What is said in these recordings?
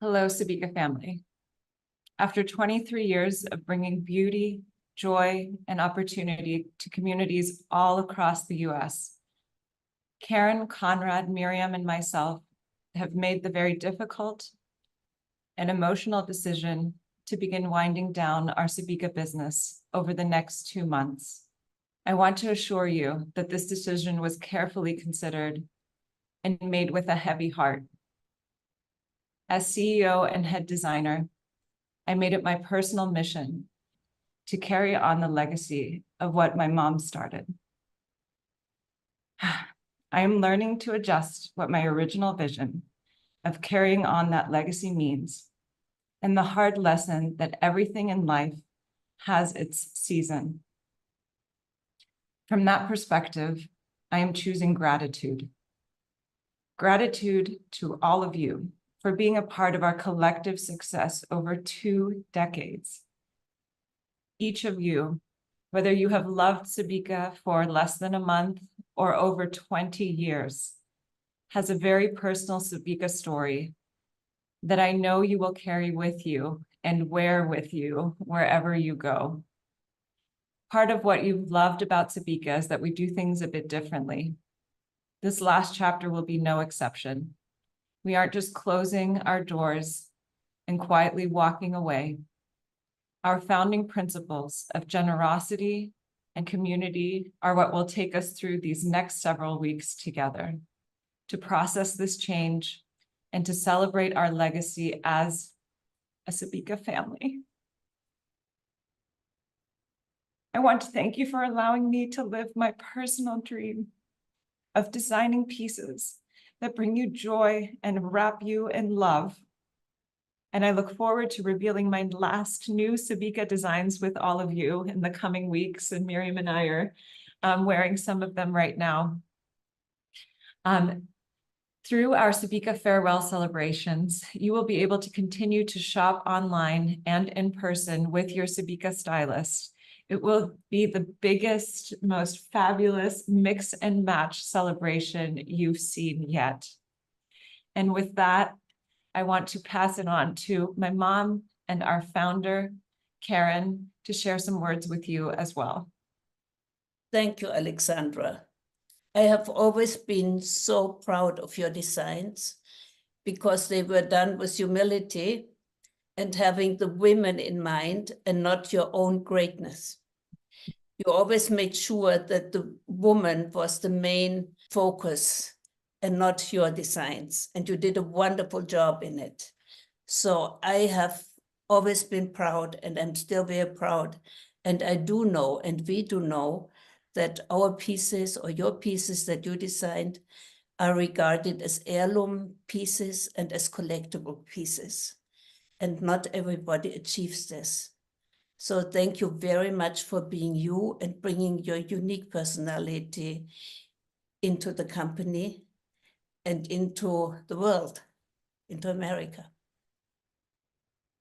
Hello, Sabika family. After 23 years of bringing beauty, joy, and opportunity to communities all across the US, Karen, Conrad, Miriam, and myself have made the very difficult and emotional decision to begin winding down our Sabika business over the next 2 months. I want to assure you that this decision was carefully considered and made with a heavy heart. As CEO and head designer, I made it my personal mission to carry on the legacy of what my mom started. I am learning to adjust what my original vision of carrying on that legacy means, and the hard lesson that everything in life has its season. From that perspective, I am choosing gratitude. Gratitude to all of you for being a part of our collective success over 2 decades. Each of you, whether you have loved Sabika for less than a month or over 20 years, has a very personal Sabika story that I know you will carry with you and wear with you wherever you go. Part of what you've loved about Sabika is that we do things a bit differently. This last chapter will be no exception. We aren't just closing our doors and quietly walking away. Our founding principles of generosity and community are what will take us through these next several weeks together to process this change and to celebrate our legacy as a Sabika family. I want to thank you for allowing me to live my personal dream of designing pieces that bring you joy and wrap you in love. And I look forward to revealing my last new Sabika designs with all of you in the coming weeks, and Miriam and I are wearing some of them right now. Through our Sabika farewell celebrations, you will be able to continue to shop online and in person with your Sabika stylist. It will be the biggest, most fabulous mix and match celebration you've seen yet. And with that, I want to pass it on to my mom and our founder, Karen, to share some words with you as well. Thank you, Alexandra. I have always been so proud of your designs because they were done with humility and having the women in mind and not your own greatness. You always made sure that the woman was the main focus and not your designs. And you did a wonderful job in it. So I have always been proud, and I'm still very proud. And I do know, and we do know, that our pieces or your pieces that you designed are regarded as heirloom pieces and as collectible pieces. And not everybody achieves this. So thank you very much for being you and bringing your unique personality into the company and into the world, into America.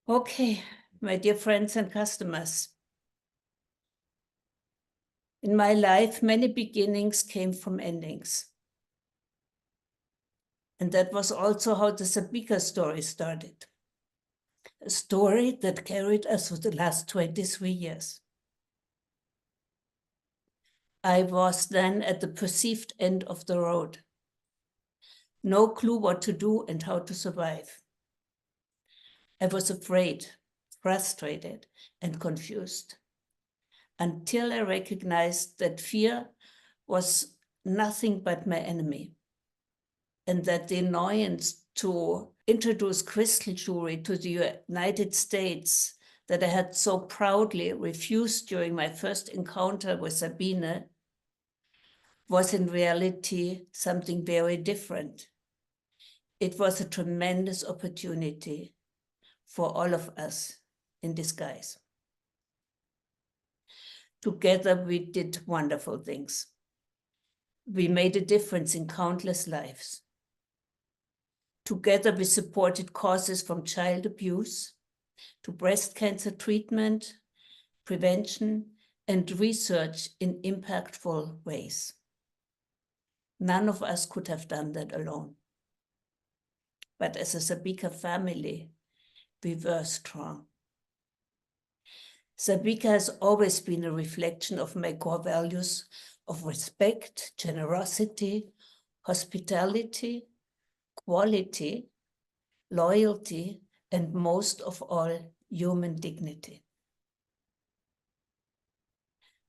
Okay, my dear friends and customers. In my life, many beginnings came from endings. And that was also how the Sabika story started. A story that carried us for the last 23 years. I was then at the perceived end of the road. No clue what to do and how to survive. I was afraid, frustrated, and confused, until I recognized that fear was nothing but my enemy, and that the annoyance to introduce crystal jewelry to the United States that I had so proudly refused during my first encounter with Sabine was in reality something very different. It was a tremendous opportunity for all of us in disguise. Together, we did wonderful things. We made a difference in countless lives. Together, we supported causes from child abuse to breast cancer treatment, prevention, and research in impactful ways. None of us could have done that alone. but as a Sabika family, we were strong. Sabika has always been a reflection of my core values of respect, generosity, hospitality, quality, loyalty, and most of all, human dignity.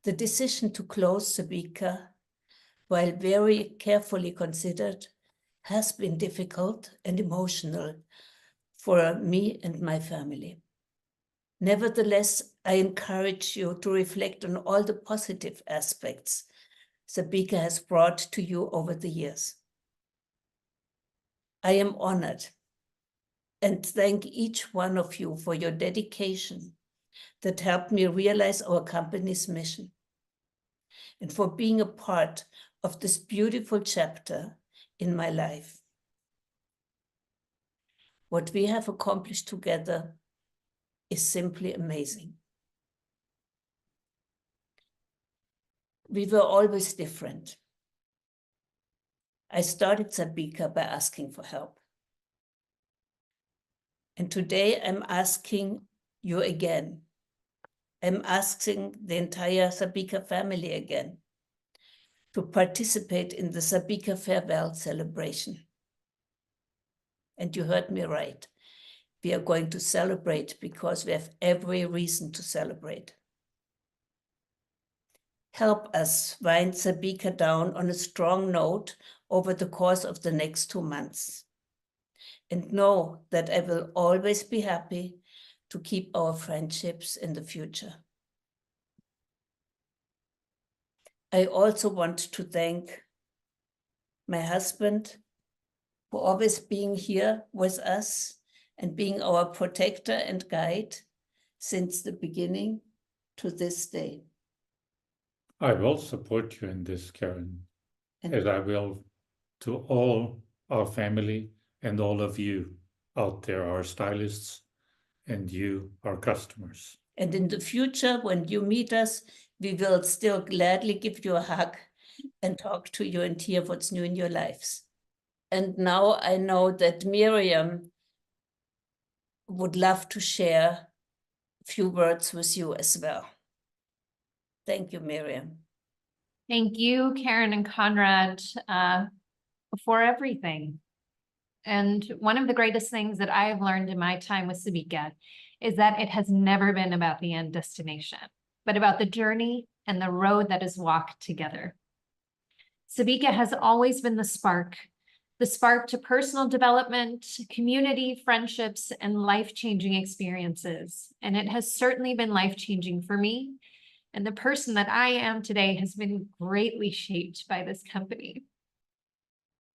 The decision to close Sabika, while very carefully considered, has been difficult and emotional for me and my family. Nevertheless, I encourage you to reflect on all the positive aspects Sabika has brought to you over the years. I am honored and thank each one of you for your dedication that helped me realize our company's mission and for being a part of this beautiful chapter in my life. What we have accomplished together is simply amazing. We were always different. I started Sabika by asking for help. And today I'm asking you again. I'm asking the entire Sabika family again to participate in the Sabika farewell celebration. And you heard me right. We are going to celebrate because we have every reason to celebrate. Help us wind Sabika down on a strong note over the course of the next 2 months. And know that I will always be happy to keep our friendships in the future. I also want to thank my husband for always being here with us and being our protector and guide since the beginning to this day. I will support you in this, Karen, And as I will to all our family and all of you out there, our stylists, and you, our customers. And in the future, when you meet us, we will still gladly give you a hug and talk to you and hear what's new in your lives. And now I know that Miriam would love to share a few words with you as well. Thank you, Miriam. Thank you, Karen and Conrad, for everything. And one of the greatest things that I have learned in my time with Sabika is that it has never been about the end destination, but about the journey and the road that is walked together. Sabika has always been the spark to personal development, community, friendships, and life-changing experiences. And it has certainly been life-changing for me. And the person that I am today has been greatly shaped by this company.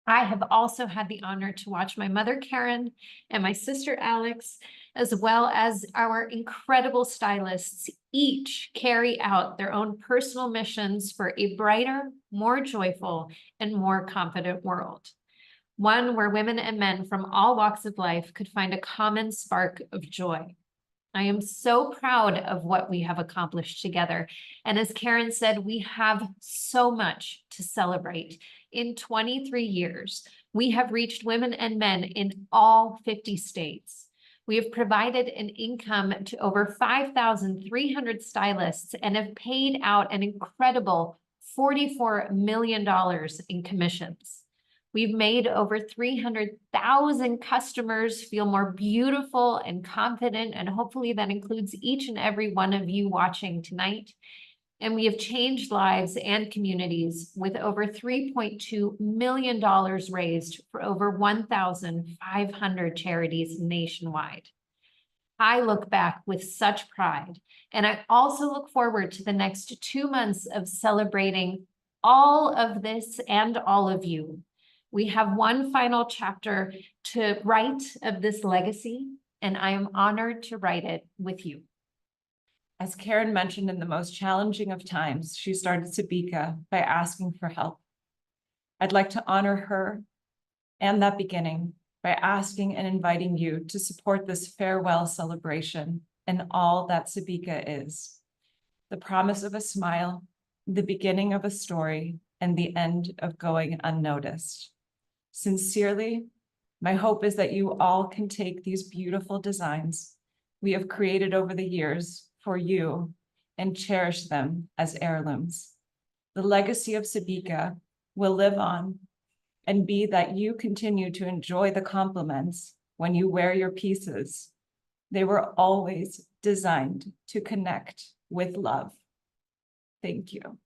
I have also had the honor to watch my mother, Karen, and my sister, Alex, as well as our incredible stylists, each carry out their own personal missions for a brighter, more joyful, and more confident world. One where women and men from all walks of life could find a common spark of joy. I am so proud of what we have accomplished together. And as Karen said, we have so much to celebrate. In 23 years, we have reached women and men in all 50 states. We have provided an income to over 5,300 stylists and have paid out an incredible $44 million in commissions. We've made over 300,000 customers feel more beautiful and confident, and hopefully that includes each and every one of you watching tonight. And we have changed lives and communities with over $3.2 million raised for over 1,500 charities nationwide. I look back with such pride, and I also look forward to the next 2 months of celebrating all of this and all of you. We have one final chapter to write of this legacy, and I am honored to write it with you. As Karen mentioned, in the most challenging of times, she started Sabika by asking for help. I'd like to honor her and that beginning by asking and inviting you to support this farewell celebration and all that Sabika is. The promise of a smile, the beginning of a story, and the end of going unnoticed. Sincerely, My hope is that you all can take these beautiful designs we have created over the years for you and cherish them as heirlooms. The legacy of Sabika will live on and be that you continue to enjoy the compliments when you wear your pieces. They were always designed to connect with love. Thank you.